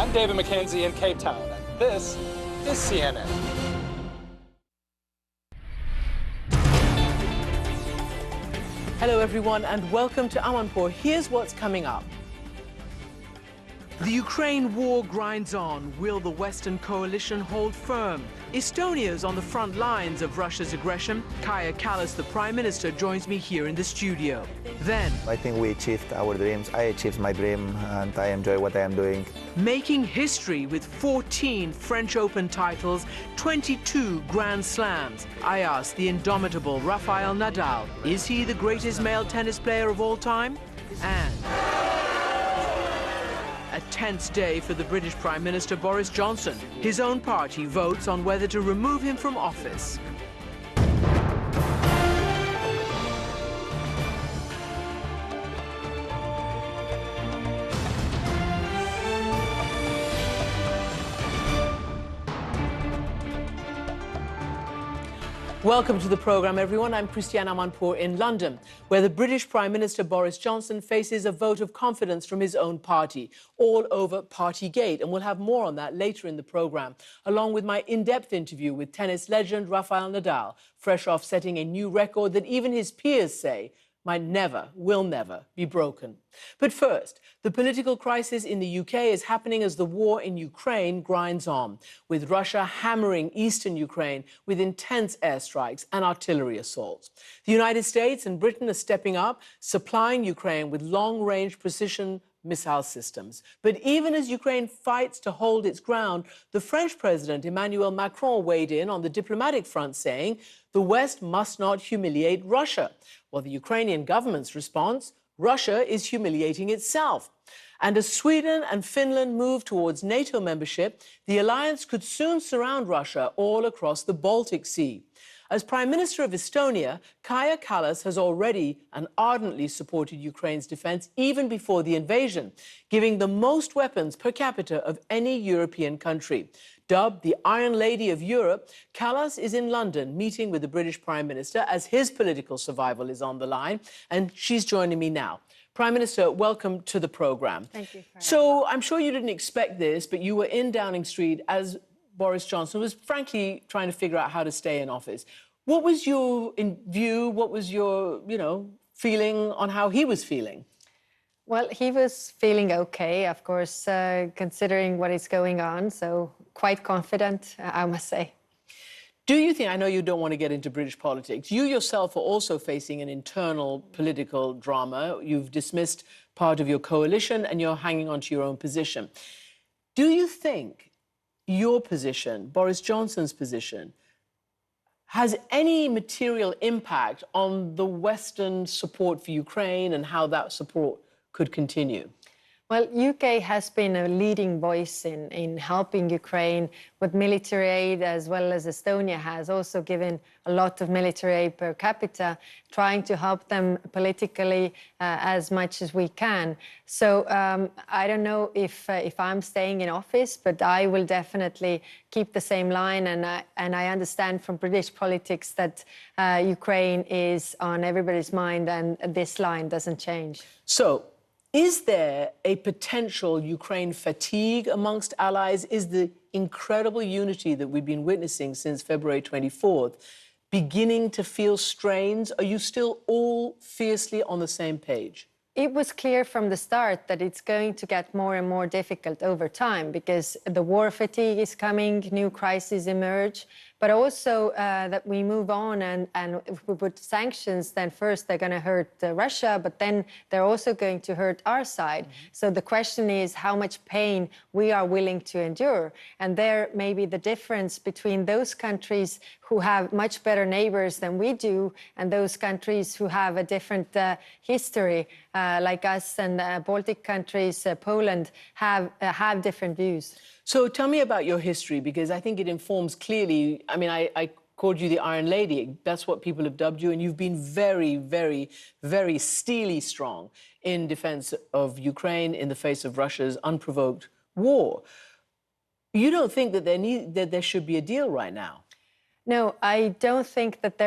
I'm David McKenzie in Cape Town, and this is CNN. Hello, everyone, and welcome to Amanpour. Here's what's coming up. The Ukraine war grinds on. Will the Western coalition hold firm? Estonia's on the front lines of Russia's aggression. Kaja Kallas, the Prime Minister, joins me here in the studio. Then, I think we achieved our dreams. I achieved my dream, and I enjoy what I am doing. making history with 14 French Open titles, 22 Grand Slams. I asked the indomitable Rafael Nadal, is he the greatest male tennis player of all time? And a tense day for the British Prime Minister Boris Johnson. His own party votes on whether to remove him from office. Welcome to the programme, everyone. I'm Christiane Amanpour in London, where the British Prime Minister Boris Johnson faces a vote of confidence from his own party, all over Partygate. And we'll have more on that later in the programme, along with my in-depth interview with tennis legend Rafael Nadal, fresh off setting a new record that even his peers say might never, will never be broken. But first, the political crisis in the UK is happening as the war in Ukraine grinds on, with Russia hammering eastern Ukraine with intense airstrikes and artillery assaults. The United States and Britain are stepping up, supplying Ukraine with long-range precision missile systems. But even as Ukraine fights to hold its ground, the French President Emmanuel Macron weighed in on the diplomatic front, saying the West must not humiliate Russia. While the Ukrainian government's response, Russia is humiliating itself. And as Sweden and Finland move towards NATO membership, the alliance could soon surround Russia all across the Baltic Sea. As Prime Minister of Estonia, Kaja Kallas has already and ardently supported Ukraine's defence even before the invasion, giving the most weapons per capita of any European country. Dubbed the Iron Lady of Europe, Kallas is in London meeting with the British Prime Minister as his political survival is on the line, and she's joining me now. Prime Minister, welcome to the programme. Thank you. So I'm sure you didn't expect this, but you were in Downing Street as Boris Johnson was frankly trying to figure out how to stay in office. What was your view? What was your, feeling on how he was feeling? Well, he was feeling okay, of course, considering what is going on. So quite confident, I must say. Do you think, I know you don't want to get into British politics, you yourself are also facing an internal political drama. You've dismissed part of your coalition and you're hanging on to your own position. Do you think your position, Boris Johnson's position, has any material impact on the Western support for Ukraine and how that support could continue? Well, UK has been a leading voice in helping Ukraine with military aid, as well as Estonia has also given a lot of military aid per capita, trying to help them politically as much as we can. So I don't know if I'm staying in office, but I will definitely keep the same line. And I understand from British politics that Ukraine is on everybody's mind, and this line doesn't change. So, is there a potential Ukraine fatigue amongst allies? Is the incredible unity that we've been witnessing since February 24th beginning to feel strains? Are you still all fiercely on the same page? It was clear from the start that it's going to get more and more difficult over time because the war fatigue is coming, new crises emerge, but also that we move on and if we put sanctions, then first they're going to hurt Russia, but then they're also going to hurt our side. So the question is how much pain we are willing to endure. And there may be the difference between those countries who have much better neighbors than we do and those countries who have a different history, like us and Baltic countries, Poland, have different views. So tell me about your history, because I think it informs clearly. I mean, I called you the Iron Lady. That's what people have dubbed you. And you've been very, very, very steely strong in defense of Ukraine in the face of Russia's unprovoked war. You don't think that there should be a deal right now? No, I don't think that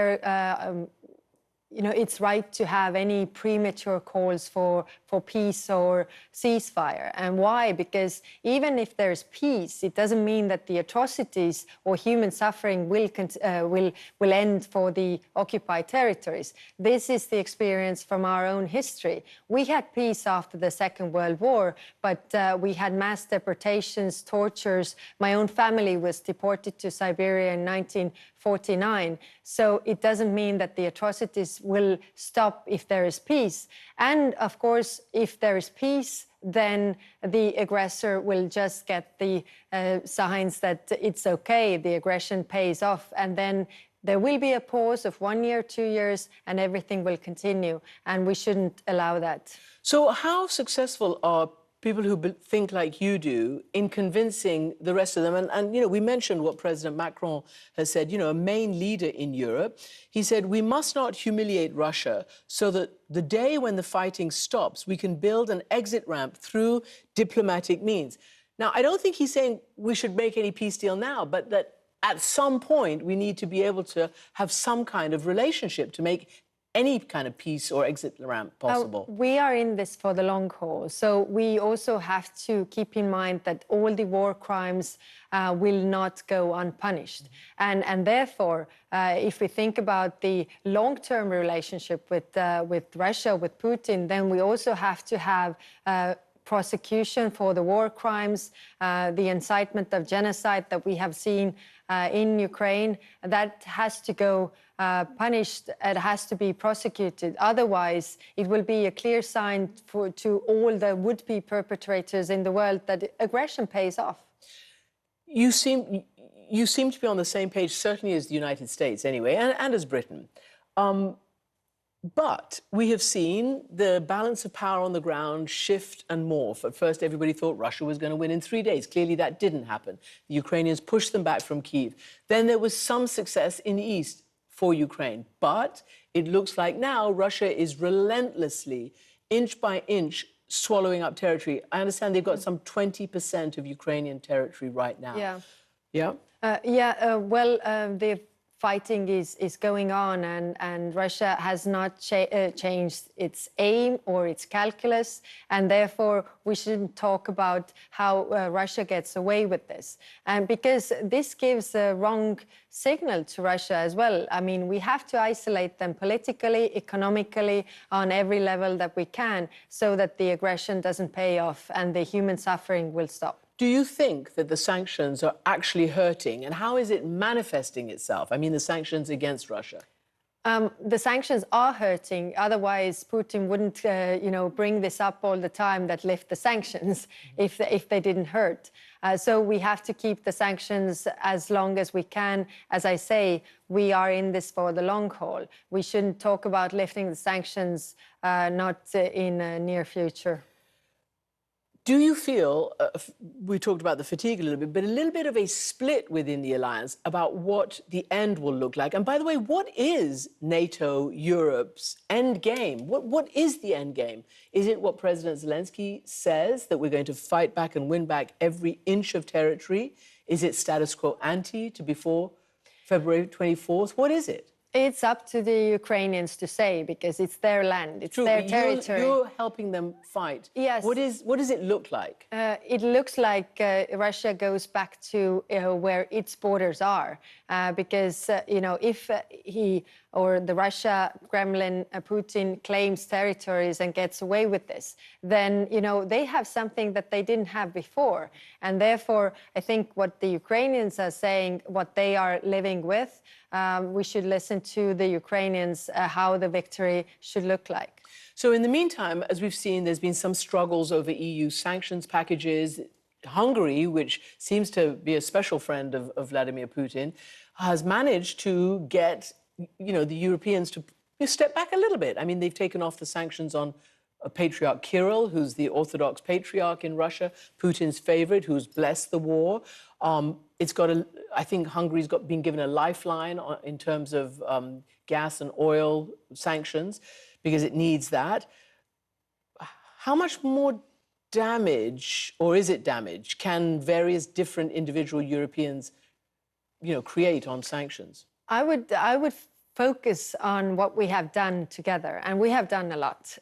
it's right to have any premature calls for peace or ceasefire. And why? Because even if there's peace, it doesn't mean that the atrocities or human suffering will end for the occupied territories. This is the experience from our own history. We had peace after the Second World War, but we had mass deportations, tortures. My own family was deported to Siberia in 1949. So it doesn't mean that the atrocities will stop if there is peace. And of course, if there is peace, then the aggressor will just get the signs that it's okay, the aggression pays off, and then there will be a pause of 1 year, 2 years, and everything will continue, and we shouldn't allow that. So how successful are people who think like you do in convincing the rest of them? And we mentioned what President Macron has said, a main leader in Europe. He said, we must not humiliate Russia so that the day when the fighting stops, we can build an exit ramp through diplomatic means. Now, I don't think he's saying we should make any peace deal now, but that at some point we need to be able to have some kind of relationship to make any kind of peace or exit ramp possible. We are in this for the long haul. So we also have to keep in mind that all the war crimes will not go unpunished. And therefore, if we think about the long-term relationship with Russia, with Putin, then we also have to have prosecution for the war crimes, the incitement of genocide that we have seen in Ukraine. That has to go punished. It has to be prosecuted. Otherwise, it will be a clear sign to all the would-be perpetrators in the world that aggression pays off. You seem to be on the same page, certainly as the United States anyway, and as Britain. But we have seen the balance of power on the ground shift and morph. At first, everybody thought Russia was going to win in 3 days. Clearly, that didn't happen. The Ukrainians pushed them back from Kyiv. Then there was some success in the east for Ukraine. But it looks like now Russia is relentlessly, inch by inch, swallowing up territory. I understand they've got some 20% of Ukrainian territory right now. Yeah. Yeah? The fighting is going on, and Russia has not changed its aim or its calculus, and therefore we shouldn't talk about how Russia gets away with this. And because this gives a wrong signal to Russia as well. I mean, we have to isolate them politically, economically, on every level that we can, so that the aggression doesn't pay off and the human suffering will stop. Do you think that the sanctions are actually hurting, and how is it manifesting itself? I mean, the sanctions against Russia. The sanctions are hurting. Otherwise, Putin wouldn't, bring this up all the time, that lift the sanctions if they didn't hurt. So we have to keep the sanctions as long as we can. As I say, we are in this for the long haul. We shouldn't talk about lifting the sanctions not in the near future. Do you feel, we talked about the fatigue a little bit, but a little bit of a split within the alliance about what the end will look like? And by the way, what is NATO, Europe's end game? What is the end game? Is it what President Zelensky says, that we're going to fight back and win back every inch of territory? Is it status quo ante to before February 24th? What is it? It's up to the Ukrainians to say, because it's their land, it's their territory. You're helping them fight. Yes. What does it look like? It looks like Russia goes back to where its borders are, because if he or the Russia, Kremlin, Putin claims territories and gets away with this, then they have something that they didn't have before, and therefore I think what the Ukrainians are saying, what they are living with, we should listen to the Ukrainians how the victory should look like. So in the meantime, as we've seen, there's been some struggles over EU sanctions packages. Hungary, which seems to be a special friend of Vladimir Putin, has managed to get the Europeans to step back a little bit. I mean, they've taken off the sanctions on Patriarch Kirill, who's the Orthodox patriarch in Russia, Putin's favorite, who's blessed the war. I think Hungary's been given a lifeline in terms of gas and oil sanctions, because it needs that. How much more damage, or is it damage, can various different individual Europeans, create on sanctions? I would focus on what we have done together, and we have done a lot.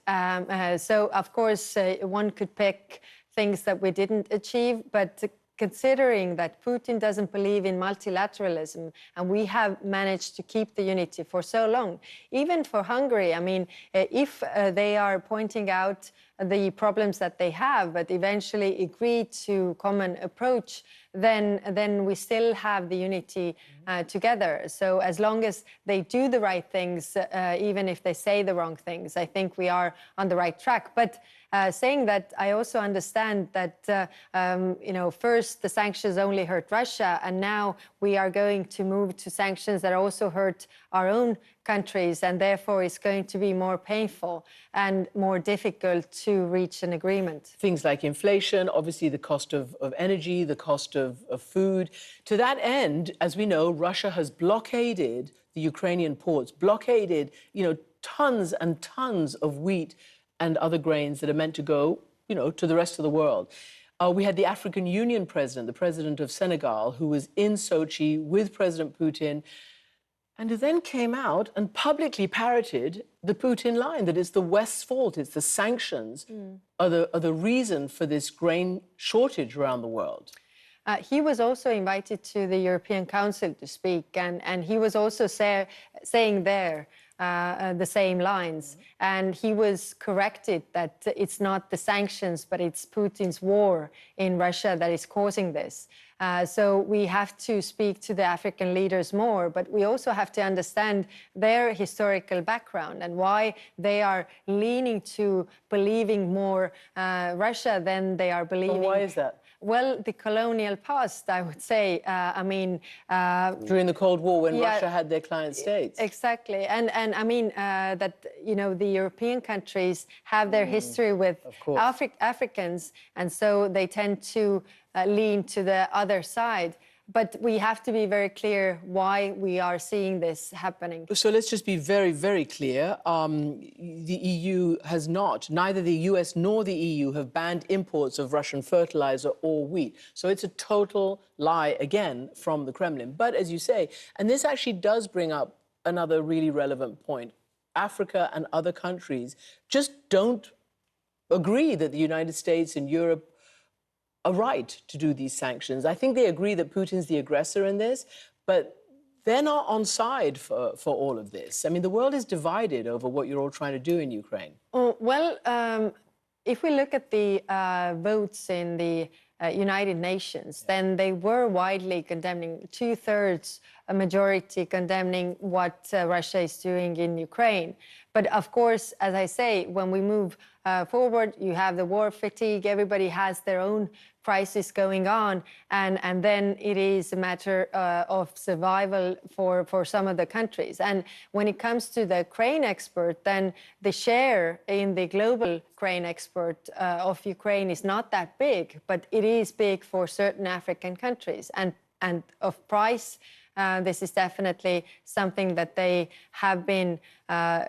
So, of course, one could pick things that we didn't achieve, but considering that Putin doesn't believe in multilateralism and we have managed to keep the unity for so long, even for Hungary, I mean, if they are pointing out the problems that they have, but eventually agree to common approach, then we still have the unity together. So as long as they do the right things, even if they say the wrong things, I think we are on the right track. But saying that, I also understand that, first the sanctions only hurt Russia, and now we are going to move to sanctions that also hurt our own countries, and therefore it's going to be more painful and more difficult to reach an agreement. Things like inflation, obviously the cost of energy, the cost of food. To that end, as we know, Russia has blockaded the Ukrainian ports, blockaded, tons and tons of wheat and other grains that are meant to go, to the rest of the world. We had the African Union president, the president of Senegal, who was in Sochi with President Putin, and who then came out and publicly parroted the Putin line that it's the West's fault, it's the sanctions are the reason for this grain shortage around the world. He was also invited to the European Council to speak, and he was also saying there the same lines. And he was corrected that it's not the sanctions, but it's Putin's war in Russia that is causing this. So we have to speak to the African leaders more, but we also have to understand their historical background and why they are leaning to believing more Russia than they are believing. Well, why is that? Well, the colonial past, I would say. During the Cold War, when Russia had their client states. Exactly. And I mean, that, the European countries have their history with Africans, and so they tend to lean to the other side. But we have to be very clear why we are seeing this happening. So let's just be very, very clear. The EU has not, neither the US nor the EU have banned imports of Russian fertilizer or wheat. So it's a total lie, again, from the Kremlin. But as you say, and this actually does bring up another really relevant point, Africa and other countries just don't agree that the United States and Europe are right to do these sanctions. I think they agree that Putin's the aggressor in this, but they're not on side for all of this. I mean, the world is divided over what you're all trying to do in Ukraine. If we look at the votes in the United Nations, then they were widely condemning, 2/3 a majority condemning what Russia is doing in Ukraine. But of course, as I say, when we move forward, you have the war fatigue, everybody has their own crisis going on, and then it is a matter of survival for some of the countries. And when it comes to the grain export, then the share in the global grain export of Ukraine is not that big, but it is big for certain African countries. And of price, this is definitely something that they have been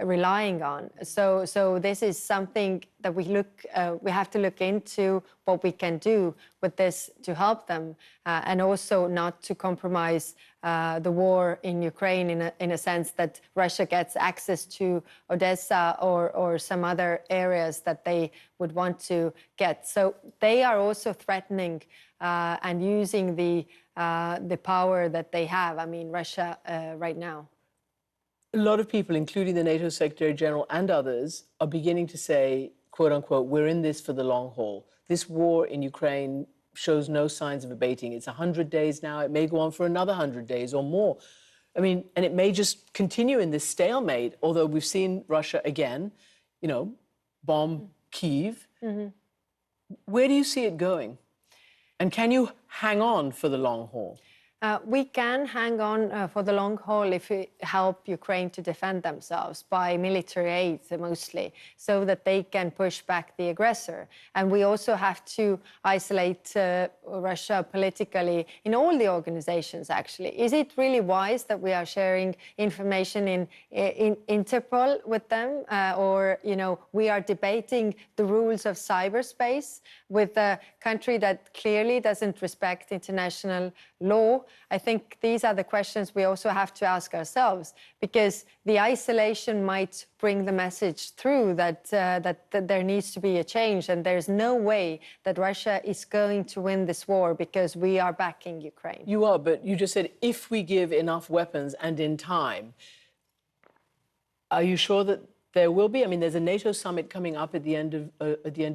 relying on. So this is something that we have to look into what we can do with this to help them, and also not to compromise the war in Ukraine in a sense that Russia gets access to Odessa or some other areas that they would want to get. So they are also threatening and using the power that they have, I mean, Russia right now. A lot of people, including the NATO Secretary General and others, are beginning to say, quote unquote, we're in this for the long haul. This war in Ukraine shows no signs of abating. It's 100 days now. It may go on for another 100 days or more. I mean, and it may just continue in this stalemate, although we've seen Russia again, bomb Kyiv. Mm-hmm. Where do you see it going? And can you hang on for the long haul? We can hang on for the long haul if we help Ukraine to defend themselves by military aid mostly, so that they can push back the aggressor. And we also have to isolate Russia politically in all the organizations, actually. Is it really wise that we are sharing information in Interpol with them? Or, we are debating the rules of cyberspace with a country that clearly doesn't respect international law? I think these are the questions we also have to ask ourselves, because the isolation might bring the message through that there needs to be a change, and there's no way that Russia is going to win this war because we are backing Ukraine. You are, but you just said if we give enough weapons and in time. Are you sure that there will be? I mean, there's a NATO summit coming up at the end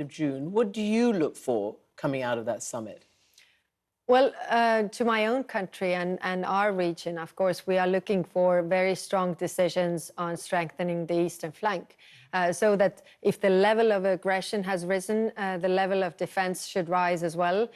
of June. What do you look for coming out of that summit? Well, to my own country and our region, of course, we are looking for very strong decisions on strengthening the eastern flank, so that if the level of aggression has risen, the level of defense should rise as well.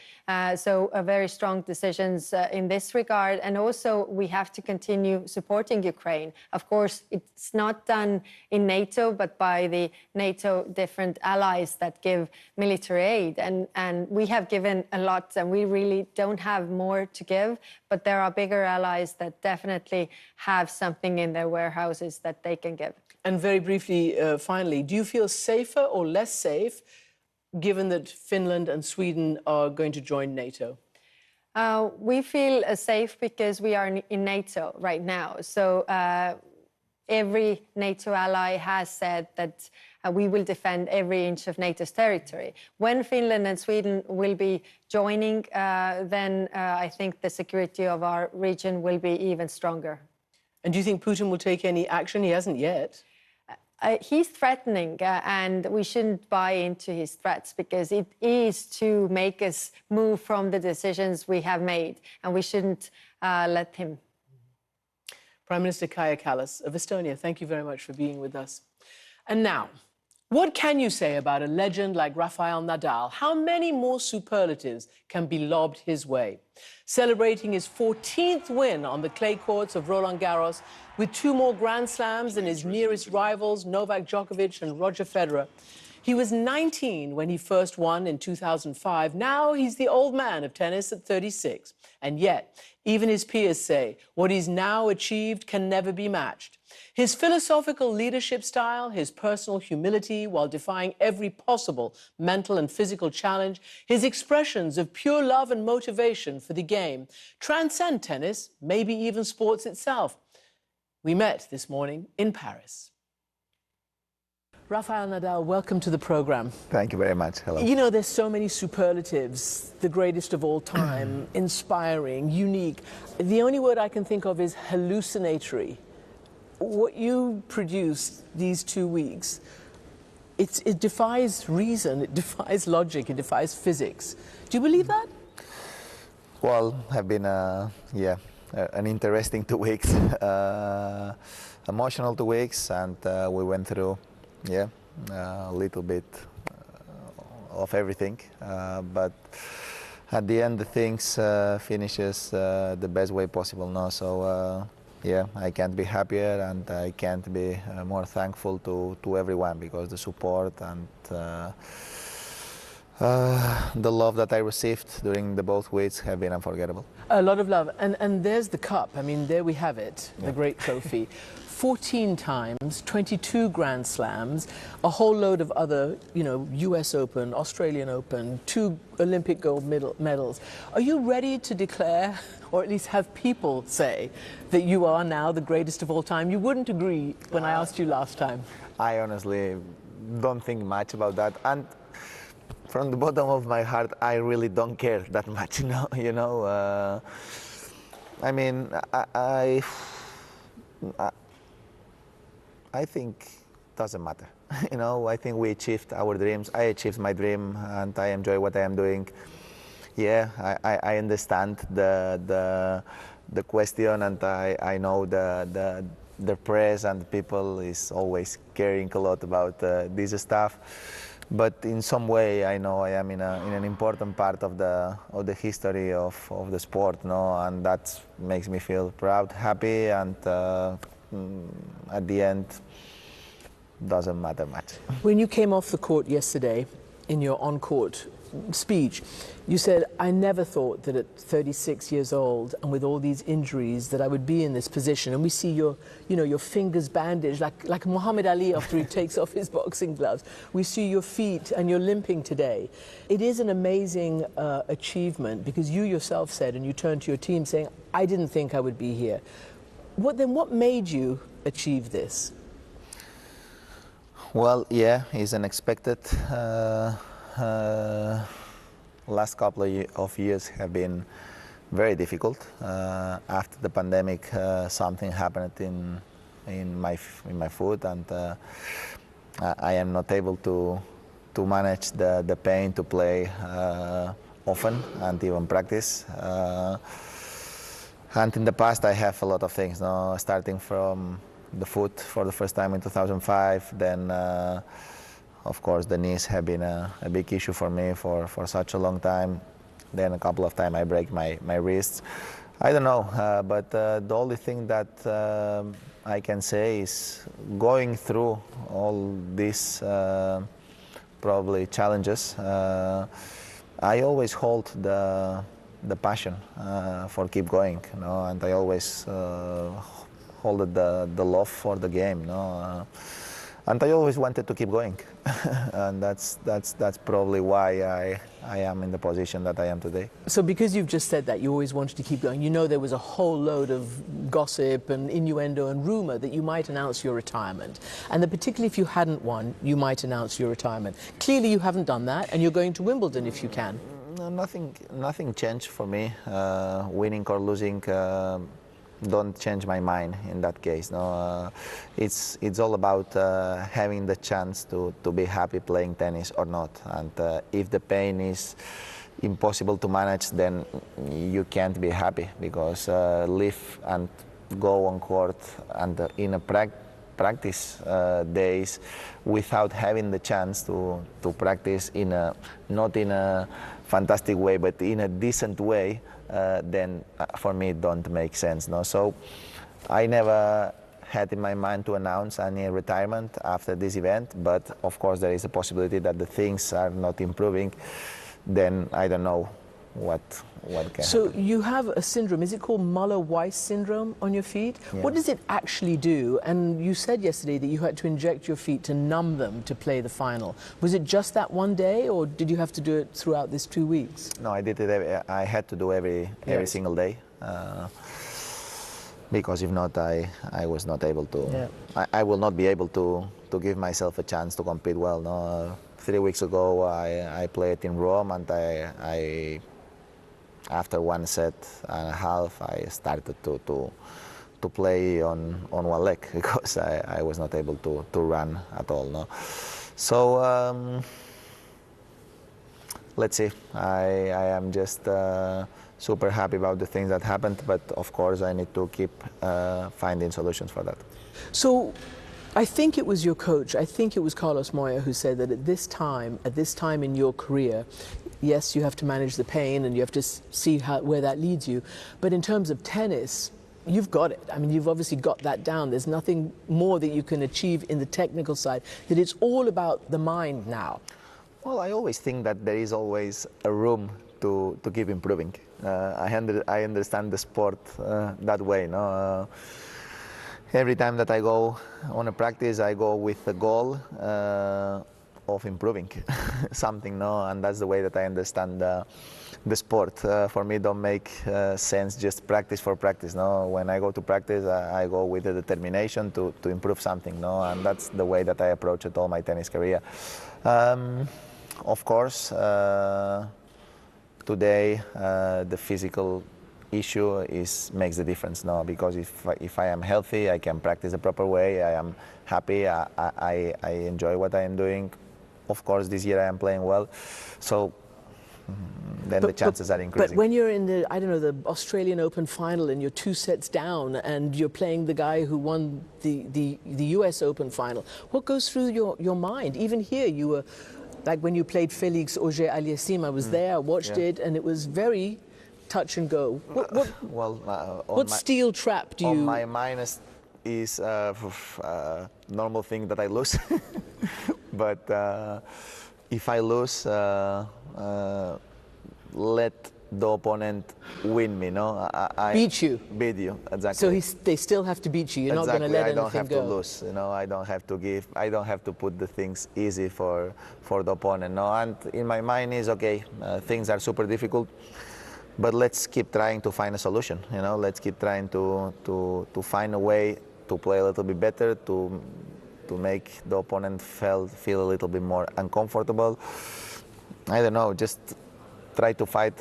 So very strong decisions in this regard. And also, we have to continue supporting Ukraine. Of course, it's not done in NATO, but by the NATO different allies that give military aid. And we have given a lot, and we really don't have more to give. But there are bigger allies that definitely have something in their warehouses that they can give. And very briefly, finally, do you feel safer or less safe given that Finland and Sweden are going to join NATO? We feel safe because we are in NATO right now. So every NATO ally has said that we will defend every inch of NATO's territory. When Finland and Sweden will be joining, then I think the security of our region will be even stronger. And do you think Putin will take any action? He hasn't yet. He's threatening, and we shouldn't buy into his threats, because it is to make us move from the decisions we have made, and we shouldn't let him. Prime Minister Kaja Kallas of Estonia, thank you very much for being with us. And now, what can you say about a legend like Rafael Nadal? How many more superlatives can be lobbed his way? Celebrating his 14th win on the clay courts of Roland Garros, with 2 more Grand Slams than his nearest rivals, Novak Djokovic and Roger Federer. He was 19 when he first won in 2005. Now he's the old man of tennis at 36. And yet, even his peers say what he's now achieved can never be matched. His philosophical leadership style, his personal humility while defying every possible mental and physical challenge, his expressions of pure love and motivation for the game transcend tennis, maybe even sports itself. We met this morning in Paris. Rafael Nadal, welcome to the program. Thank you very much. Hello. You know, there's so many superlatives, the greatest of all time, inspiring, unique. The only word I can think of is hallucinatory. What you produced these 2 weeks, it defies reason, it defies logic, it defies physics. Do you believe that? Well, have been an interesting 2 weeks, emotional 2 weeks, and we went through a little bit of everything, but at the end the things finishes the best way possible now. So I can't be happier, and I can't be more thankful to everyone, because the support and the love that I received during the both weeks have been unforgettable. A lot of love. And there's the cup. I mean, there we have it, the great trophy. 14 times, 22 Grand Slams, a whole load of other, US Open, Australian Open, 2 Olympic gold medals. Are you ready to declare, or at least have people say, that you are now the greatest of all time? You wouldn't agree when I asked you last time. I honestly don't think much about that. And from the bottom of my heart, I really don't care that much, I mean, I think it doesn't matter. I think we achieved our dreams. I achieved my dream, and I enjoy what I am doing. Yeah, I understand the question, and I know the press and people is always caring a lot about this stuff. But in some way, I know I am in an important part of the history of the sport, and that makes me feel proud, happy, and at the end, doesn't matter much. When you came off the court yesterday, in your on-court speech, you said, I never thought that at 36 years old and with all these injuries that I would be in this position. And we see your, your fingers bandaged like Muhammad Ali after he takes off his boxing gloves. We see your feet and you're limping today. It is an amazing achievement because you yourself said, and you turned to your team saying, I didn't think I would be here. What made you achieve this? Well, yeah, it's unexpected. Last couple of years have been very difficult. After the pandemic, something happened in my foot, and I am not able to manage the pain to play often and even practice. And in the past, I have a lot of things. Starting from the foot for the first time in 2005, then. Of course, the knees have been a big issue for me for such a long time. Then a couple of times I break my wrists. I don't know, but the only thing that I can say is going through all these probably challenges, I always hold the passion for keep going, and I always hold the love for the game, and I always wanted to keep going, and that's probably why I am in the position that I am today. So because you've just said that, you always wanted to keep going. There was a whole load of gossip and innuendo and rumor that you might announce your retirement, and that particularly if you hadn't won, you might announce your retirement. Clearly you haven't done that, and you're going to Wimbledon if you can. No, nothing changed for me. Winning or losing don't change my mind in that case. It's all about having the chance to be happy playing tennis or not. And if the pain is impossible to manage, then you can't be happy, because live and go on court and in a practice days without having the chance to practice not in a fantastic way, but in a decent way, then for me it don't make sense. So I never had in my mind to announce any retirement after this event, but of course there is a possibility that the things are not improving. Then I don't know what can So happen. you have a syndrome, is it called Muller-Weiss syndrome on your feet? Yeah. What does it actually do? And you said yesterday that you had to inject your feet to numb them to play the final. Was it just that one day, or did you have to do it throughout this 2 weeks? No, I did it. I had to do every Yes. single day, because if not, I was not able to. Yeah. I will not be able to give myself a chance to compete well. 3 weeks ago, I played in Rome, and I after one set and a half, I started to play on one leg because I was not able to run at all. So let's see. I am just super happy about the things that happened, but of course I need to keep finding solutions for that. So I think it was your coach, I think it was Carlos Moya, who said that at this time in your career, yes, you have to manage the pain and you have to see where that leads you. But in terms of tennis, you've got it. I mean, you've obviously got that down. There's nothing more that you can achieve in the technical side, that it's all about the mind now. Well, I always think that there is always a room to keep improving. I understand the sport that way. Every time that I go on a practice, I go with the goal of improving something, and that's the way that I understand the sport. For me, it don't make sense just practice for practice. When I go to practice, I go with the determination to improve something, and that's the way that I approach it all my tennis career. Of course, today the physical issue makes the difference now, because if I am healthy, I can practice the proper way, I am happy, I enjoy what I am doing. Of course, this year I am playing well, so then the chances are increasing. But when you're in the Australian Open final and you're 2 sets down and you're playing the guy who won the US Open final, what goes through your mind? Even here, you were, like when you played Felix Auger-Aliassime, I was there, I watched it, and it was very touch and go. What steel trap do you... On my mind is normal thing that I lose. But if I lose, let the opponent win me, no? Beat you. Beat you, exactly. So they still have to beat you. You're not Exactly. going to let I don't anything have go. to lose, you know. I don't have to give. I don't have to put the things easy for the opponent, no. And in my mind is okay. Things are super difficult, but let's keep trying to find a solution. You know, let's keep trying to find a way to play a little bit better, to make the opponent feel a little bit more uncomfortable. I don't know, just try to fight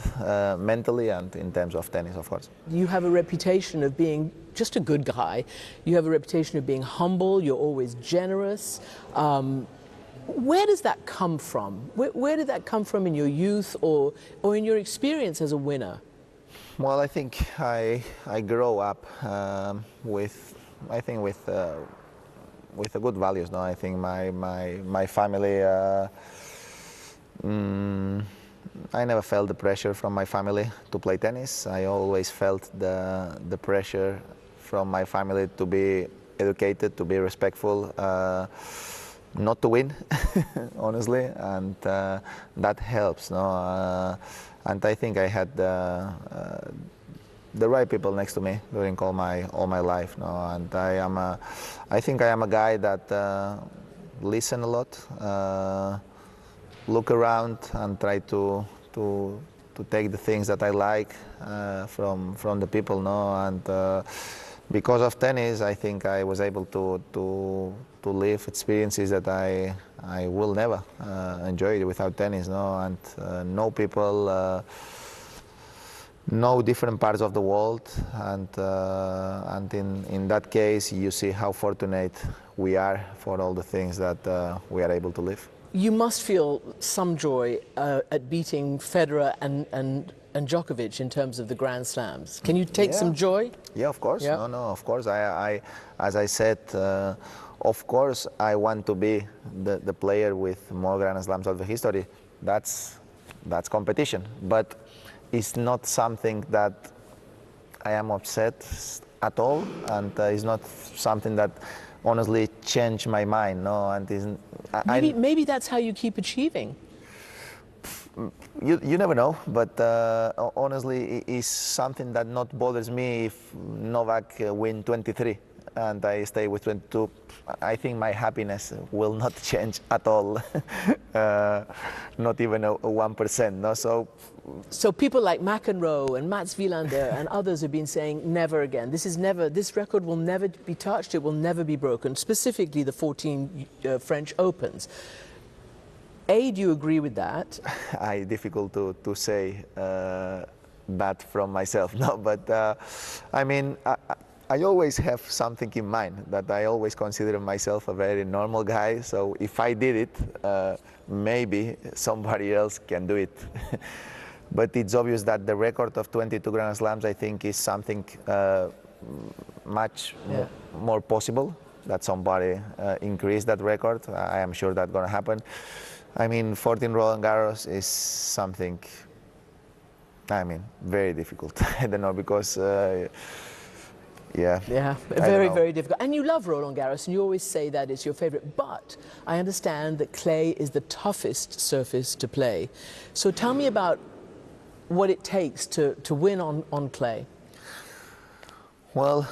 mentally and in terms of tennis, of course. You have a reputation of being just a good guy. You have a reputation of being humble. You're always generous. Where does that come from? Where did that come from in your youth or in your experience as a winner? Well, I think I grow up with the good values. No, I think my family. I never felt the pressure from my family to play tennis. I always felt the pressure from my family to be educated, to be respectful, not to win, honestly, and that helps. No, and I think I had the right people next to me during all my life. No, and I think I am a guy that listen a lot. Look around and try to take the things that I like from the people, no, and because of tennis, I think I was able to live experiences that I will never enjoy without tennis, no, and know people, know different parts of the world, and in that case, you see how fortunate we are for all the things that we are able to live. You must feel some joy at beating Federer and Djokovic in terms of the Grand Slams. Can you take some joy? Yeah, of course. Yeah. No, of course. I as I said, of course, I want to be the player with more Grand Slams of the history. That's competition, but it's not something that I am upset at all, and it's not something that honestly changed my mind. No, and isn't. Maybe that's how you keep achieving. You never know, but honestly, it's something that not bothers me if Novak win 23 and I stay with 22. I think my happiness will not change at all, not even a 1%. No, so people like McEnroe and Mats Wilander and others have been saying never again. This record will never be touched. It will never be broken. Specifically, the 14 French Opens. A, do you agree with that? It's difficult to say that from myself, no. But I mean, I always have something in mind that I always consider myself a very normal guy. So if I did it, maybe somebody else can do it. But it's obvious that the record of 22 Grand Slams, I think, is something much more possible, that somebody increase that record. I am sure that's going to happen. I mean, 14 Roland Garros is something, I mean, very difficult. I don't know, because, yeah, very difficult. And you love Roland Garros, and you always say that it's your favorite. But I understand that clay is the toughest surface to play. So tell me about what it takes to win on clay. Well,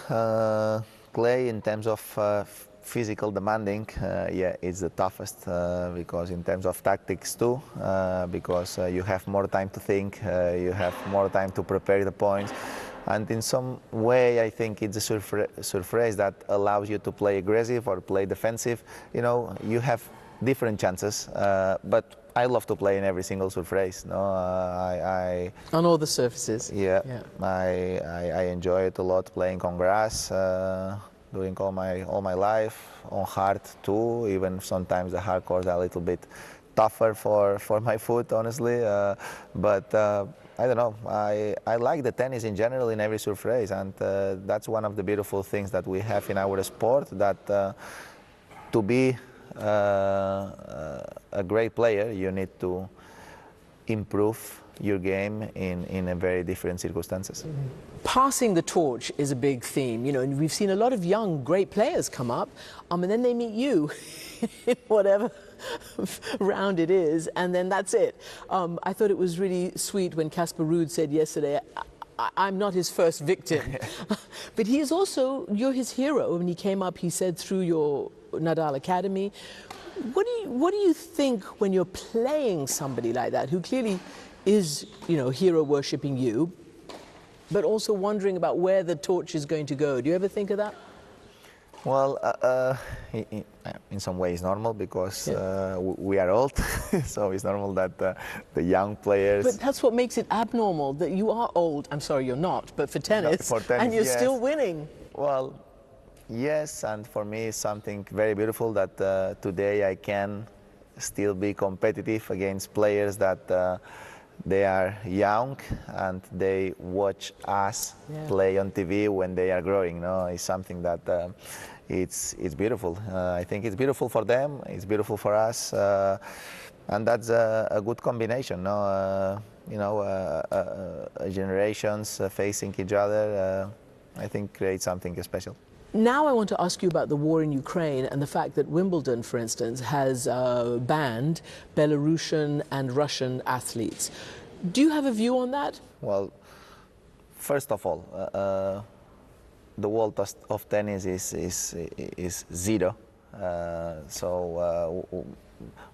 clay in terms of physical demanding, it's the toughest because in terms of tactics too, because you have more time to think, you have more time to prepare the points, and in some way I think it's a surface that allows you to play aggressive or play defensive. You know, you have different chances, but I love to play in every single surface. No, on all the surfaces. Yeah. I enjoy it a lot playing on grass. Doing all my life, on hard too. Even sometimes the hard courts are a little bit tougher for my foot, honestly. But I don't know. I like the tennis in general in every surface, and that's one of the beautiful things that we have in our sport. That to be a great player, you need to improve your game in a very different circumstances. Passing the torch is a big theme, you know, and we've seen a lot of young, great players come up, and then they meet you. in whatever round it is, and then that's it. I thought it was really sweet when Casper Ruud said yesterday, I'm not his first victim. But he is also, you're his hero. When he came up, he said through your Nadal Academy. What do you think when you're playing somebody like that, who clearly is, hero worshipping you, but also wondering about where the torch is going to go? Do you ever think of that? Well, in some ways normal because we are old, so it's normal that the young players... But that's what makes it abnormal, that you are old. I'm sorry, you're not, but for tennis, and you're yes. still winning. Well, yes, and for me it's something very beautiful that today I can still be competitive against players that they are young and they watch us play on TV when they are growing. It's something that it's beautiful. I think it's beautiful for them, it's beautiful for us, and that's a good combination. Generations facing each other, I think creates something special. Now I want to ask you about the war in Ukraine and the fact that Wimbledon, for instance, has banned Belarusian and Russian athletes. Do you have a view on that? Well, first of all, the world of tennis is zero. So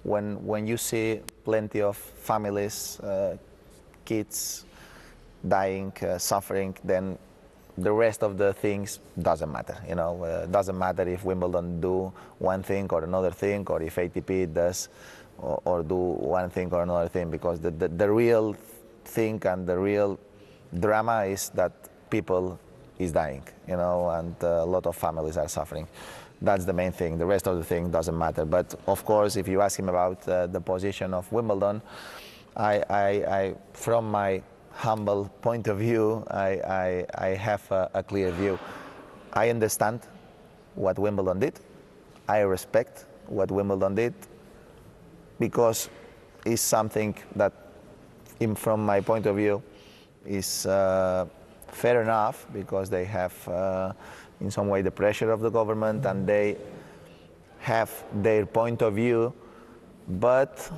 when you see plenty of families, kids dying, suffering, then the rest of the things doesn't matter. It doesn't matter if Wimbledon do one thing or another thing, or if ATP does or do one thing or another thing, because the real thing and the real drama is that people is dying, and a lot of families are suffering. That's the main thing. The rest of the thing doesn't matter. But of course, if you ask him about the position of Wimbledon, I from my humble point of view, I have a clear view. I understand what Wimbledon did. I respect what Wimbledon did, because it's something that, from my point of view, is fair enough, because they have, in some way, the pressure of the government, and they have their point of view. But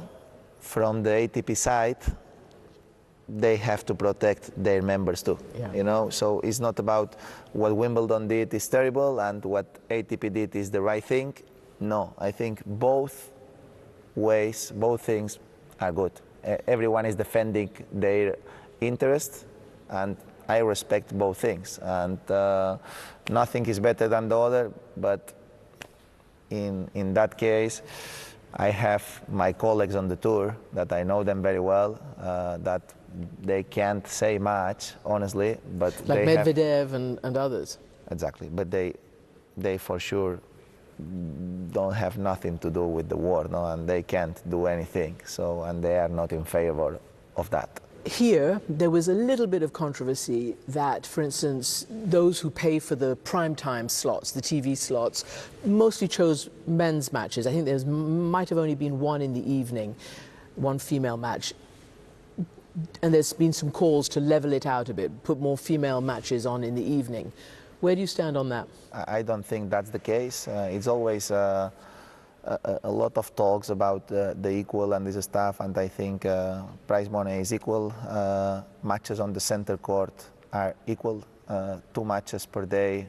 from the ATP side, they have to protect their members too, So it's not about what Wimbledon did is terrible and what ATP did is the right thing. No, I think both ways, both things are good. Everyone is defending their interest, and I respect both things. And nothing is better than the other, but in that case, I have my colleagues on the tour that I know them very well, that they can't say much, honestly, but like they Medvedev and others. Exactly, but they for sure don't have nothing to do with the war, and they can't do anything. So, and they are not in favor of that. Here, there was a little bit of controversy that, for instance, those who pay for the primetime slots, the TV slots, mostly chose men's matches. I think there might have only been one in the evening, one female match. And there's been some calls to level it out a bit, put more female matches on in the evening. Where do you stand on that? I don't think that's the case. It's always a lot of talks about the equal and this stuff, and I think prize money is equal. Matches on the center court are equal. 2 matches per day,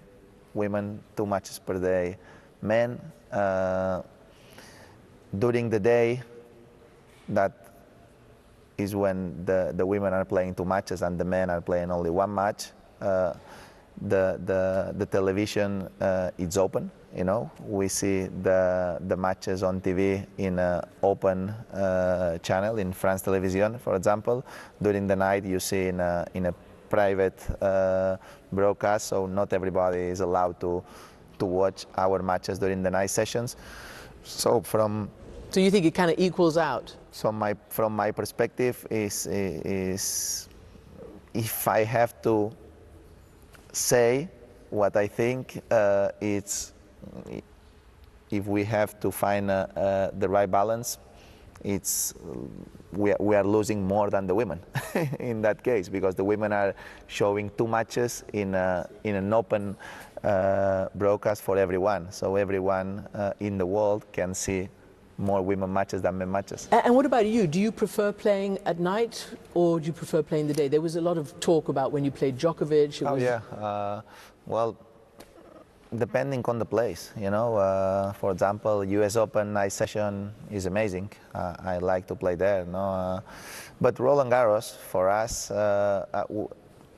women, 2 matches per day, men. During the day, that is when the women are playing 2 matches and the men are playing only 1 match. The television is open. We see the matches on TV in an open channel in France Télévisions, for example. During the night, you see in a private broadcast, so not everybody is allowed to watch our matches during the night sessions. So you think it kind of equals out? So from my perspective is if I have to say what I think, it's if we have to find the right balance, we are losing more than the women in that case, because the women are showing 2 matches in an open broadcast for everyone, so everyone in the world can see more women matches than men matches. And what about you? Do you prefer playing at night or do you prefer playing the day? There was a lot of talk about when you played Djokovic. Well, depending on the place, you know. For example, US Open night session is amazing. I like to play there, no. But Roland Garros for us,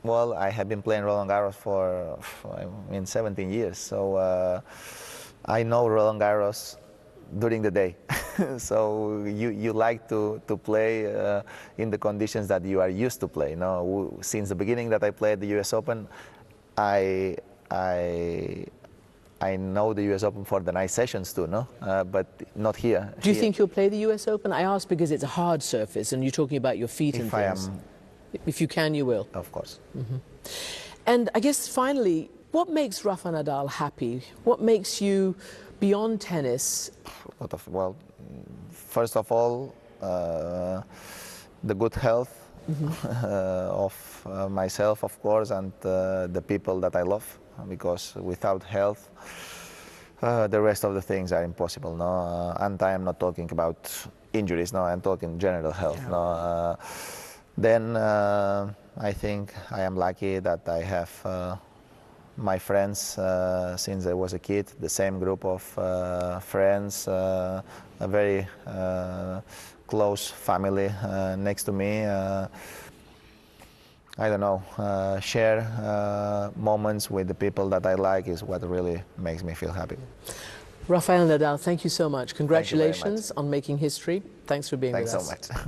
well, I have been playing Roland Garros for 17 years, so I know Roland Garros during the day. So you like to play in the conditions that you are used to play. No, since the beginning that I played the US Open, I know the US Open for the night sessions too, no? But not here. Do you think you'll play the US Open? I ask because it's a hard surface and you're talking about your feet and things. If you can, you will. Of course. Mm-hmm. And I guess finally, what makes Rafa Nadal happy? What makes you, beyond tennis? Well, first of all, the good health of myself, of course, and the people that I love, because without health, the rest of the things are impossible. No, and I am not talking about injuries. No, I'm talking general health. Yeah. No, then I think I am lucky that I have my friends since I was a kid, the same group of friends, a very close family next to me. I don't know, share moments with the people that I like is what really makes me feel happy. Rafael Nadal, thank you so much. Congratulations on making history. Thanks for being with us. Thanks so much.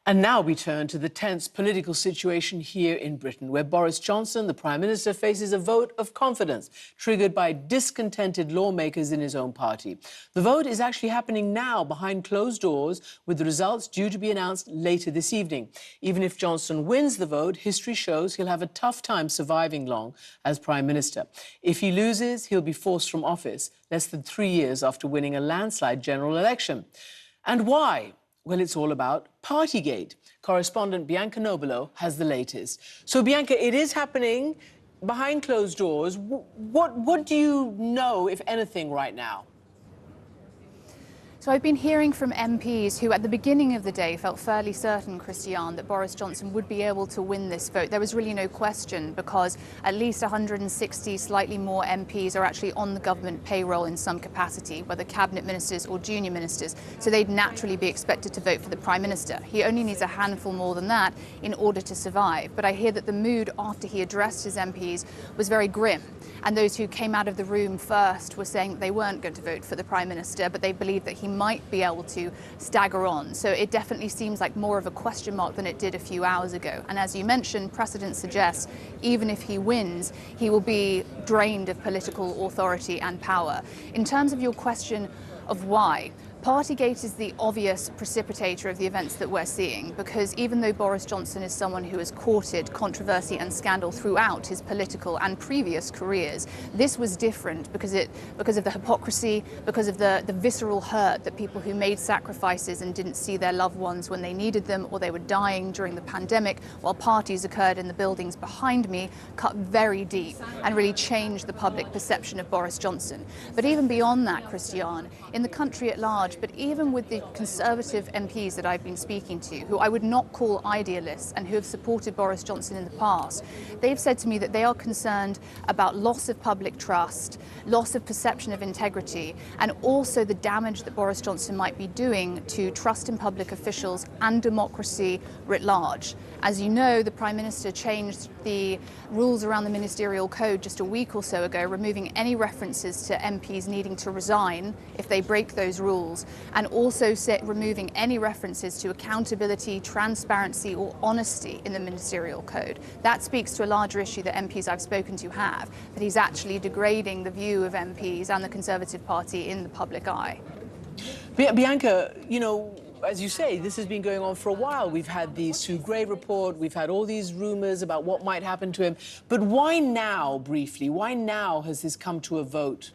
And now we turn to the tense political situation here in Britain, where Boris Johnson, the Prime Minister, faces a vote of confidence triggered by discontented lawmakers in his own party. The vote is actually happening now behind closed doors, with the results due to be announced later this evening. Even if Johnson wins the vote, history shows he'll have a tough time surviving long as Prime Minister. If he loses, he'll be forced from office less than 3 years after winning a landslide general election. And why? Well, it's all about Partygate. Correspondent Bianca Nobilo has the latest. So, Bianca, it is happening behind closed doors. What do you know, if anything, right now? So I've been hearing from MPs who at the beginning of the day felt fairly certain, Christian, that Boris Johnson would be able to win this vote. There was really no question because at least 160, slightly more MPs are actually on the government payroll in some capacity, whether cabinet ministers or junior ministers. So they'd naturally be expected to vote for the Prime Minister. He only needs a handful more than that in order to survive. But I hear that the mood after he addressed his MPs was very grim. And those who came out of the room first were saying they weren't going to vote for the Prime Minister, but they believed that he might be able to stagger on. So it definitely seems like more of a question mark than it did a few hours ago. And as you mentioned, precedent suggests even if he wins, he will be drained of political authority and power. In terms of your question of why, Partygate is the obvious precipitator of the events that we're seeing, because even though Boris Johnson is someone who has courted controversy and scandal throughout his political and previous careers, this was different because of the hypocrisy, because of the visceral hurt that people who made sacrifices and didn't see their loved ones when they needed them or they were dying during the pandemic while parties occurred in the buildings behind me cut very deep and really changed the public perception of Boris Johnson. But even beyond that, Christian, in the country at large, but even with the Conservative MPs that I've been speaking to, who I would not call idealists and who have supported Boris Johnson in the past, they've said to me that they are concerned about loss of public trust, loss of perception of integrity, and also the damage that Boris Johnson might be doing to trust in public officials and democracy writ large. As you know, the Prime Minister changed the rules around the ministerial code just a week or so ago, removing any references to MPs needing to resign if they break those rules, and also removing any references to accountability, transparency or honesty in the ministerial code. That speaks to a larger issue that MPs I've spoken to have, that he's actually degrading the view of MPs and the Conservative Party in the public eye. Bianca, you know, as you say, this has been going on for a while. We've had the Sue Gray report, we've had all these rumours about what might happen to him. But why now, briefly, why now has this come to a vote?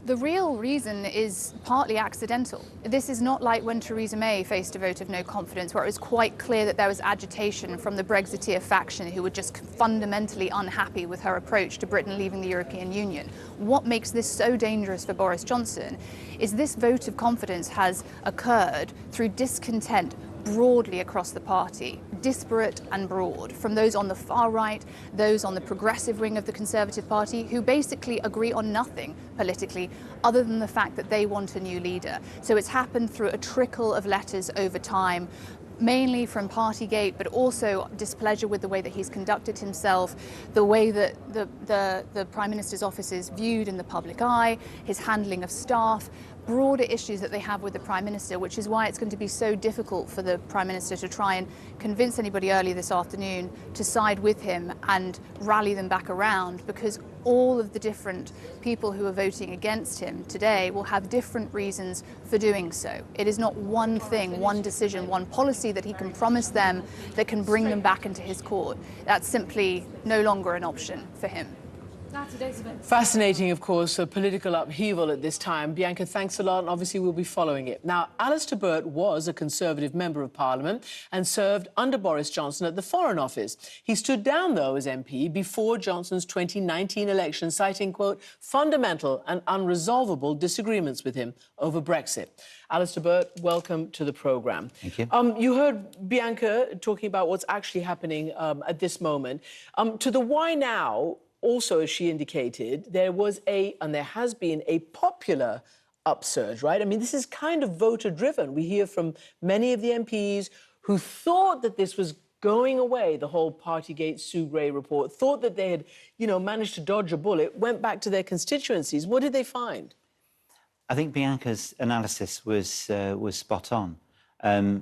The real reason is partly accidental. This is not like when Theresa May faced a vote of no confidence, where it was quite clear that there was agitation from the Brexiteer faction who were just fundamentally unhappy with her approach to Britain leaving the European Union. What makes this so dangerous for Boris Johnson is this vote of confidence has occurred through discontent broadly across the party, disparate and broad, from those on the far right, those on the progressive wing of the Conservative Party, who basically agree on nothing politically other than the fact that they want a new leader. So it's happened through a trickle of letters over time, mainly from Partygate, but also displeasure with the way that he's conducted himself, the way that the Prime Minister's office is viewed in the public eye, his handling of staff, broader issues that they have with the Prime Minister, which is why it's going to be so difficult for the Prime Minister to try and convince anybody early this afternoon to side with him and rally them back around, because all of the different people who are voting against him today will have different reasons for doing so. It is not one thing, one decision, one policy that he can promise them that can bring them back into his court. That's simply no longer an option for him. Fascinating, of course, political upheaval at this time. Bianca, thanks a lot, and obviously we'll be following it. Now, Alistair Burt was a Conservative Member of Parliament and served under Boris Johnson at the Foreign Office. He stood down, though, as MP before Johnson's 2019 election, citing, quote, fundamental and unresolvable disagreements with him over Brexit. Alistair Burt, welcome to the programme. Thank you. You heard Bianca talking about what's actually happening at this moment. To the why now, also, as she indicated, there was and there has been a popular upsurge, right? I mean, this is kind of voter-driven. We hear from many of the MPs who thought that this was going away, the whole Partygate Sue Gray report, thought that they had, managed to dodge a bullet, went back to their constituencies. What did they find? I think Bianca's analysis was spot on.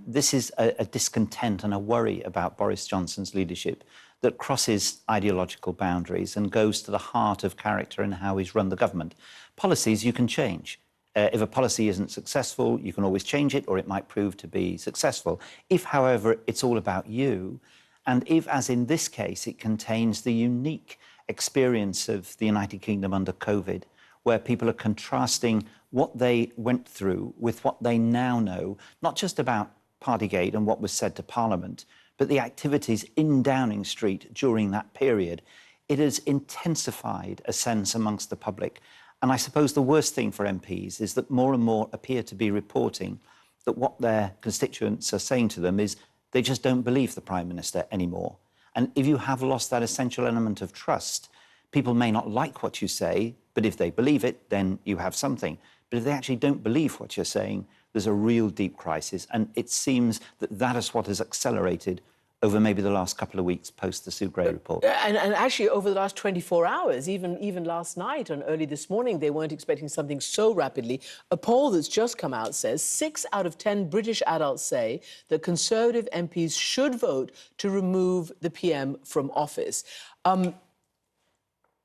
This is a discontent and a worry about Boris Johnson's leadership that crosses ideological boundaries and goes to the heart of character and how he's run the government. Policies you can change. If a policy isn't successful, you can always change it, or it might prove to be successful. If, however, it's all about you, and if, as in this case, it contains the unique experience of the United Kingdom under COVID, where people are contrasting what they went through with what they now know, not just about Partygate and what was said to Parliament, but the activities in Downing Street during that period, it has intensified a sense amongst the public. And I suppose the worst thing for MPs is that more and more appear to be reporting that what their constituents are saying to them is they just don't believe the Prime Minister anymore. And if you have lost that essential element of trust, people may not like what you say, but if they believe it, then you have something. But if they actually don't believe what you're saying, there's a real deep crisis. And it seems that that is what has accelerated over maybe the last couple of weeks post the Sue Gray report. And actually over the last 24 hours, even last night and early this morning, they weren't expecting something so rapidly. A poll that's just come out says 6 out of 10 British adults say that Conservative MPs should vote to remove the PM from office.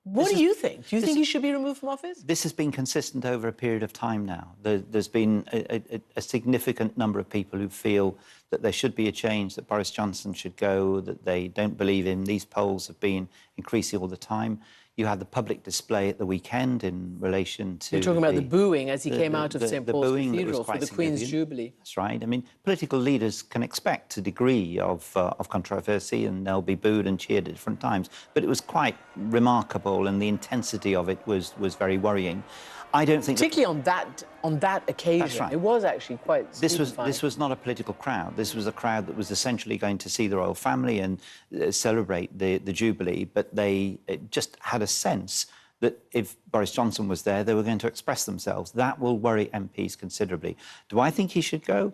What do you think? Do you think he should be removed from office? This has been consistent over a period of time now. There's been a significant number of people who feel that there should be a change, that Boris Johnson should go, that they don't believe him. These polls have been increasing all the time. You had the public display at the weekend in relation to... You're talking about the booing as he came out of St Paul's Cathedral for the Queen's Jubilee. That's right. I mean, political leaders can expect a degree of controversy, and they'll be booed and cheered at different times. But it was quite remarkable, and the intensity of it was very worrying. I don't think... Particularly on that occasion. That's right. It was actually quite stupefying. This was not a political crowd. This was a crowd that was essentially going to see the royal family and celebrate the Jubilee, but they just had a sense that if Boris Johnson was there, they were going to express themselves. That will worry MPs considerably. Do I think he should go?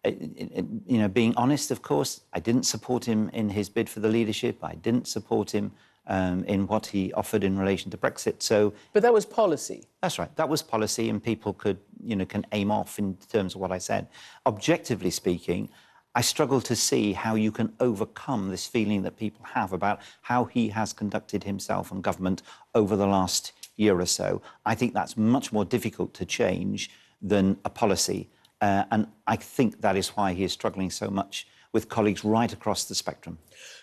Being honest, of course, I didn't support him in his bid for the leadership. I didn't support him in what he offered in relation to Brexit. So, but that was policy. That's right. That was policy, and people can aim off in terms of what I said. Objectively speaking, I struggle to see how you can overcome this feeling that people have about how he has conducted himself and government over the last year or so. I think that's much more difficult to change than a policy. And I think that is why he is struggling so much with colleagues right across the spectrum.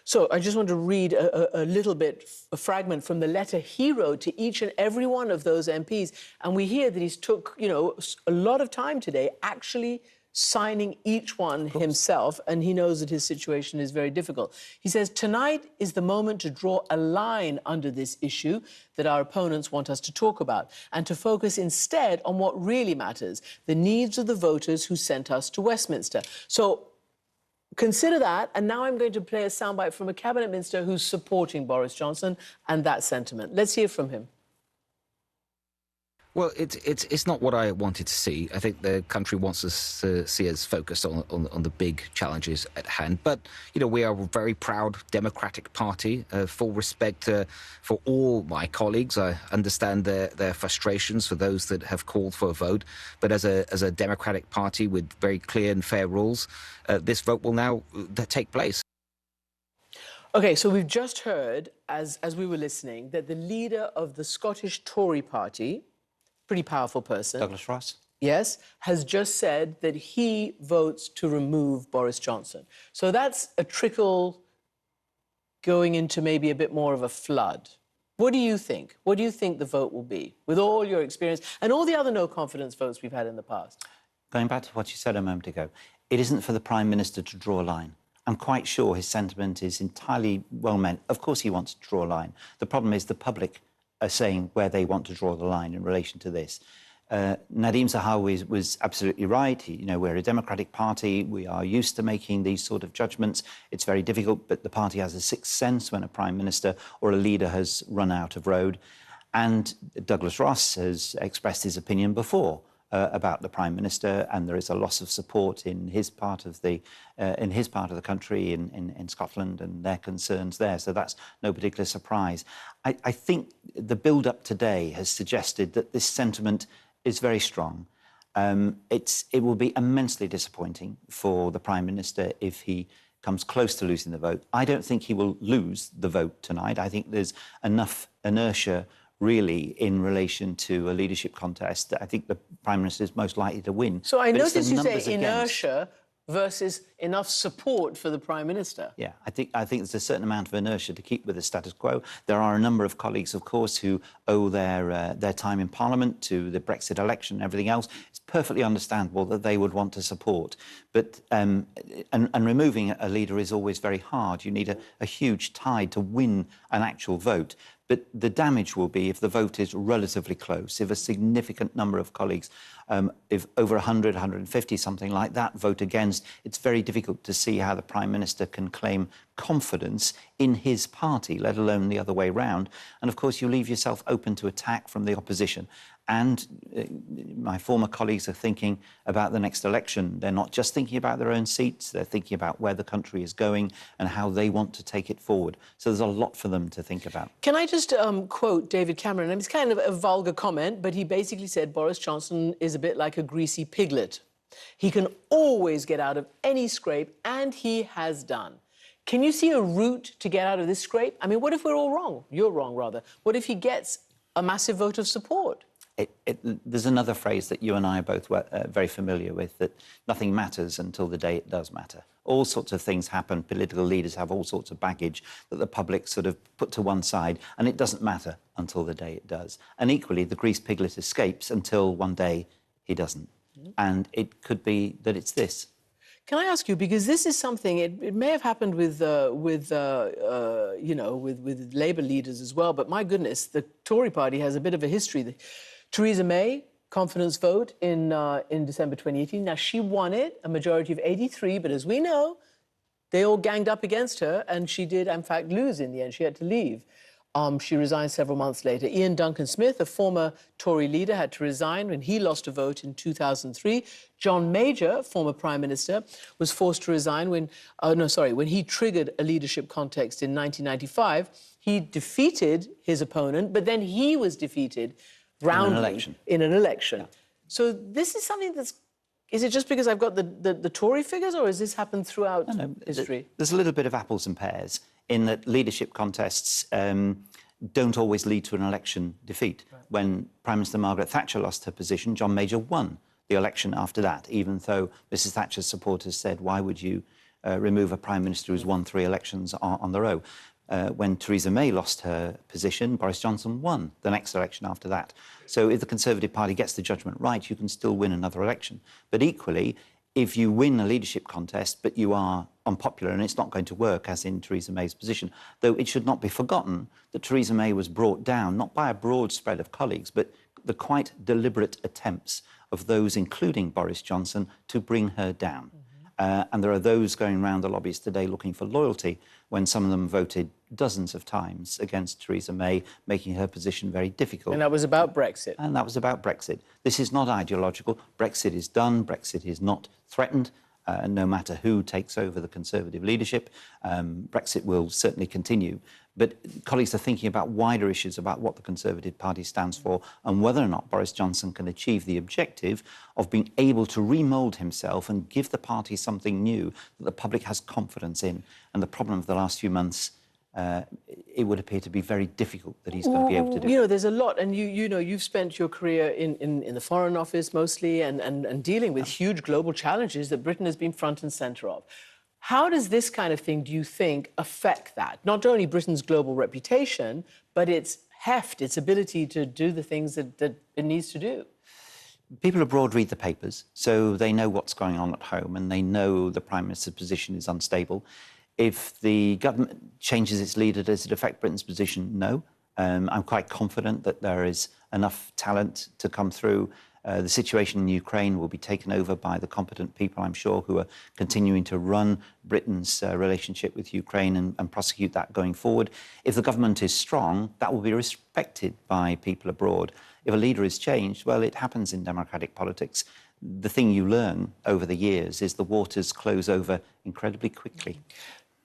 So I just want to read a little bit, a fragment from the letter he wrote to each and every one of those MPs. And we hear that he's took, you know, a lot of time today actually signing each one himself, and he knows that his situation is very difficult. He says, tonight is the moment to draw a line under this issue that our opponents want us to talk about, and to focus instead on what really matters, the needs of the voters who sent us to Westminster. So consider that, and now I'm going to play a soundbite from a cabinet minister who's supporting Boris Johnson and that sentiment. Let's hear from him. Well, it's not what I wanted to see. I think the country wants us to see us focused on the big challenges at hand. But, you know, we are a very proud democratic party, full respect for all my colleagues. I understand their frustrations for those that have called for a vote. But as a democratic party with very clear and fair rules, this vote will now take place. OK, so we've just heard, as we were listening, that the leader of the Scottish Tory party, pretty powerful person. Douglas Ross? Yes, has just said that he votes to remove Boris Johnson. So that's a trickle going into maybe a bit more of a flood. What do you think? What do you think the vote will be, with all your experience and all the other no-confidence votes we've had in the past? Going back to what you said a moment ago, it isn't for the Prime Minister to draw a line. I'm quite sure his sentiment is entirely well meant. Of course he wants to draw a line. The problem is the public are saying where they want to draw the line in relation to this. Nadhim Zahawi was absolutely right. You know, we're a democratic party. We are used to making these sort of judgments. It's very difficult, but the party has a sixth sense when a prime minister or a leader has run out of road. And Douglas Ross has expressed his opinion before about the prime minister, and there is a loss of support in his part of the country, in Scotland, and their concerns there. So that's no particular surprise. I think the build-up today has suggested that this sentiment is very strong. It will be immensely disappointing for the prime minister if he comes close to losing the vote. I don't think he will lose the vote tonight. I think there's enough inertia really in relation to a leadership contest that I think the Prime Minister is most likely to win. So I notice you say inertia versus enough support for the Prime Minister. Yeah, I think there's a certain amount of inertia to keep with the status quo. There are a number of colleagues, of course, who owe their time in Parliament to the Brexit election and everything else. It's perfectly understandable that they would want to support. But and removing a leader is always very hard. You need a huge tide to win an actual vote. But the damage will be if the vote is relatively close, if a significant number of colleagues, if over 100, 150, something like that, vote against, it's very difficult to see how the Prime Minister can claim confidence in his party, let alone the other way round. And, of course, you leave yourself open to attack from the opposition. And my former colleagues are thinking about the next election. They're not just thinking about their own seats, they're thinking about where the country is going and how they want to take it forward. So there's a lot for them to think about. Can I just quote David Cameron? And it's kind of a vulgar comment, but he basically said Boris Johnson is a bit like a greasy piglet. He can always get out of any scrape, and he has done. Can you see a route to get out of this scrape? I mean, what if we're all wrong? You're wrong, rather. What if he gets a massive vote of support? There's another phrase that you and I are both very familiar with, that nothing matters until the day it does matter. All sorts of things happen. Political leaders have all sorts of baggage that the public sort of put to one side, and it doesn't matter until the day it does. And equally, the greased piglet escapes until one day he doesn't. And it could be that it's this. Can I ask you, because this is something, it may have happened with Labour leaders as well, but my goodness, the Tory party has a bit of a history. Theresa May, confidence vote in December 2018. Now, she won it, a majority of 83, but as we know, they all ganged up against her, and she did, in fact, lose in the end. She had to leave. She resigned several months later. Ian Duncan Smith, a former Tory leader, had to resign when he lost a vote in 2003. John Major, former Prime Minister, was forced to resign when he triggered a leadership contest in 1995. He defeated his opponent, but then he was defeated roundly in an election. Yeah. So this is something that's... Is it just because I've got the Tory figures, or has this happened throughout history? There's a little bit of apples and pears in that leadership contests don't always lead to an election defeat. Right. When Prime Minister Margaret Thatcher lost her position, John Major won the election after that, even though Mrs Thatcher's supporters said, why would you remove a Prime Minister who's won 3 elections on the row. When Theresa May lost her position, Boris Johnson won the next election after that. So if the Conservative Party gets the judgment right, you can still win another election. But equally, if you win a leadership contest, but you are unpopular and it's not going to work, as in Theresa May's position, though it should not be forgotten that Theresa May was brought down, not by a broad spread of colleagues, but the quite deliberate attempts of those, including Boris Johnson, to bring her down. And there are those going around the lobbies today looking for loyalty when some of them voted dozens of times against Theresa May, making her position very difficult. And that was about Brexit. And that was about Brexit. This is not ideological. Brexit is done. Brexit is not threatened. No matter who takes over the Conservative leadership, Brexit will certainly continue. But colleagues are thinking about wider issues about what the Conservative Party stands for and whether or not Boris Johnson can achieve the objective of being able to remould himself and give the party something new that the public has confidence in. And the problem of the last few months, it would appear to be very difficult that he's going to be able to do. You know, there's a lot, and you know, you've spent your career in the Foreign Office mostly and dealing with huge global challenges that Britain has been front and centre of. How does this kind of thing, do you think, affect that? Not only Britain's global reputation, but its heft, its ability to do the things that it needs to do? People abroad read the papers, so they know what's going on at home and they know the Prime Minister's position is unstable. If the government changes its leader, does it affect Britain's position? No. I'm quite confident that there is enough talent to come through. The situation in Ukraine will be taken over by the competent people, I'm sure, who are continuing to run Britain's relationship with Ukraine and prosecute that going forward. If the government is strong, that will be respected by people abroad. If a leader is changed, well, it happens in democratic politics. The thing you learn over the years is the waters close over incredibly quickly.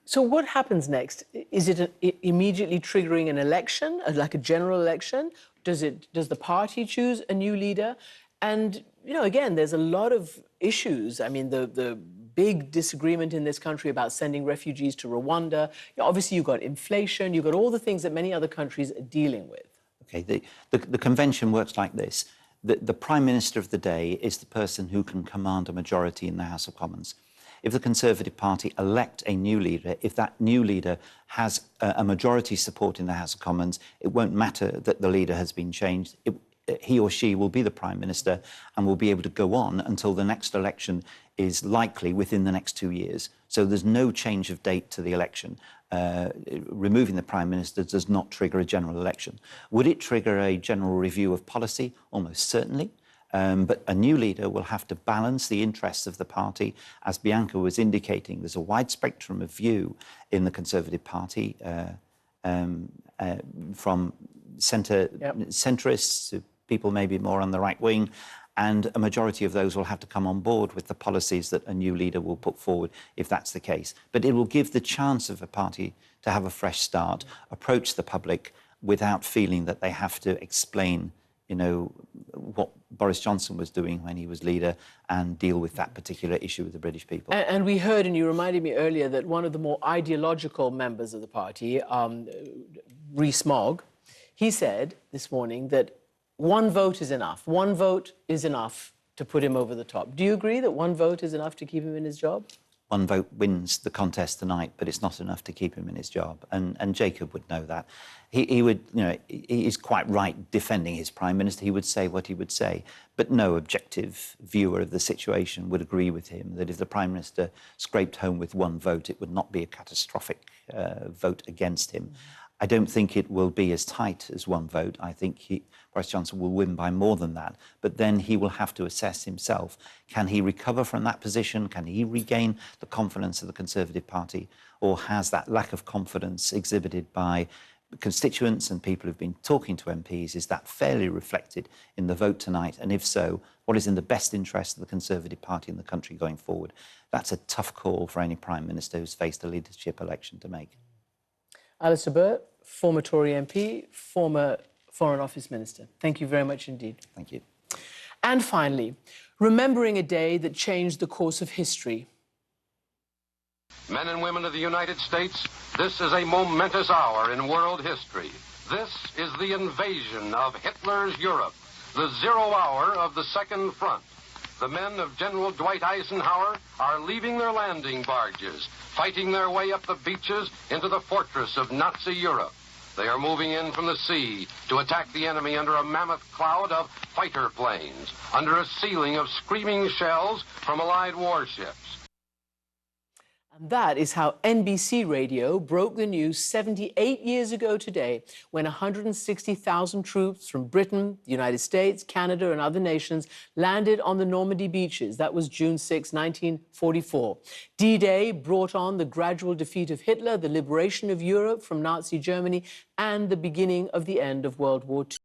So what happens next? Is it immediately triggering an election, like a general election? Does the party choose a new leader? And, you know, again, there's a lot of issues. I mean, the big disagreement in this country about sending refugees to Rwanda. You know, obviously, you've got inflation, you've got all the things that many other countries are dealing with. OK, the convention works like this. The Prime Minister of the day is the person who can command a majority in the House of Commons. If the Conservative Party elect a new leader, if that new leader has a majority support in the House of Commons, it won't matter that the leader has been changed. He or she will be the Prime Minister and will be able to go on until the next election is likely within the next 2 years. So there's no change of date to the election. Removing the Prime Minister does not trigger a general election. Would it trigger a general review of policy? Almost certainly. But a new leader will have to balance the interests of the party. As Bianca was indicating, there's a wide spectrum of view in the Conservative Party, from centrists to people maybe more on the right wing, and a majority of those will have to come on board with the policies that a new leader will put forward if that's the case. But it will give the chance of a party to have a fresh start, approach the public without feeling that they have to explain, you know, what Boris Johnson was doing when he was leader and deal with that particular issue with the British people. And we heard, and you reminded me earlier, that one of the more ideological members of the party, Rees-Mogg, he said this morning that one vote is enough. One vote is enough to put him over the top. Do you agree that one vote is enough to keep him in his job? One vote wins the contest tonight, but it's not enough to keep him in his job. And Jacob would know that. He would, you know, he is quite right defending his Prime Minister. He would say what he would say. But no objective viewer of the situation would agree with him that if the Prime Minister scraped home with one vote, it would not be a catastrophic vote against him. I don't think it will be as tight as one vote. I think Boris Johnson will win by more than that. But then he will have to assess himself. Can he recover from that position? Can he regain the confidence of the Conservative Party? Or has that lack of confidence exhibited by constituents and people who've been talking to MPs, is that fairly reflected in the vote tonight? And if so, what is in the best interest of the Conservative Party in the country going forward? That's a tough call for any Prime Minister who's faced a leadership election to make. Alistair Burt, former Tory MP, former Foreign Office Minister. Thank you very much indeed. Thank you. And finally, remembering a day that changed the course of history. Men and women of the United States, this is a momentous hour in world history. This is the invasion of Hitler's Europe, the 0 hour of the Second Front. the men of General Dwight Eisenhower are leaving their landing barges, fighting their way up the beaches into the fortress of Nazi Europe. They are moving in from the sea to attack the enemy under a mammoth cloud of fighter planes, under a ceiling of screaming shells from Allied warships. And that is how NBC Radio broke the news 78 years ago today, when 160,000 troops from Britain, the United States, Canada and other nations landed on the Normandy beaches. That was June 6, 1944. D-Day brought on the gradual defeat of Hitler, the liberation of Europe from Nazi Germany, and the beginning of the end of World War II.